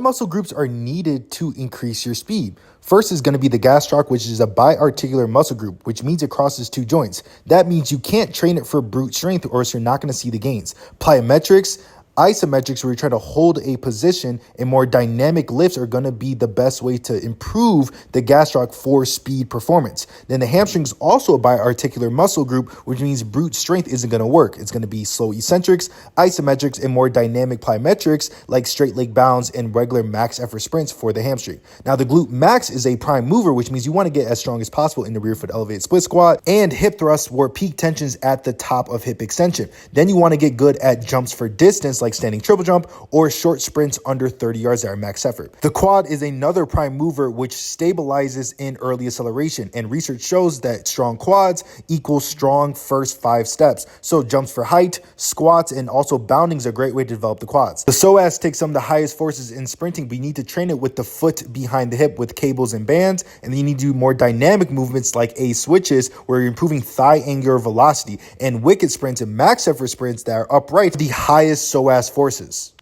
muscle groups are needed to increase your speed? First is going to be the gastroc, which is a biarticular muscle group, which means it crosses two joints. That means you can't train it for brute strength or else you're not going to see the gains. Plyometrics, isometrics, where you're trying to hold a position, and more dynamic lifts are going to be the best way to improve the gastroc for speed performance. Then the hamstring is also a biarticular muscle group, which means brute strength isn't going to work. It's going to be slow eccentrics, isometrics, and more dynamic plyometrics like straight leg bounds and regular max effort sprints for the hamstring. Now the glute max is a prime mover, which means you want to get as strong as possible in the rear foot elevated split squat and hip thrusts where peak tension's at the top of hip extension. Then you want to get good at jumps for distance like standing triple jump or short sprints under 30 yards at our max effort. The quad is another prime mover which stabilizes in early acceleration, and research shows that strong quads equals strong first 5 steps. So jumps for height, squats, and also bounding is a great way to develop the quads. The psoas takes some of the highest forces in sprinting, but you need to train it with the foot behind the hip with cables and bands, and then you need to do more dynamic movements like A switches where you're improving thigh angular velocity, and wicked sprints and max effort sprints that are upright, the highest psoas forces.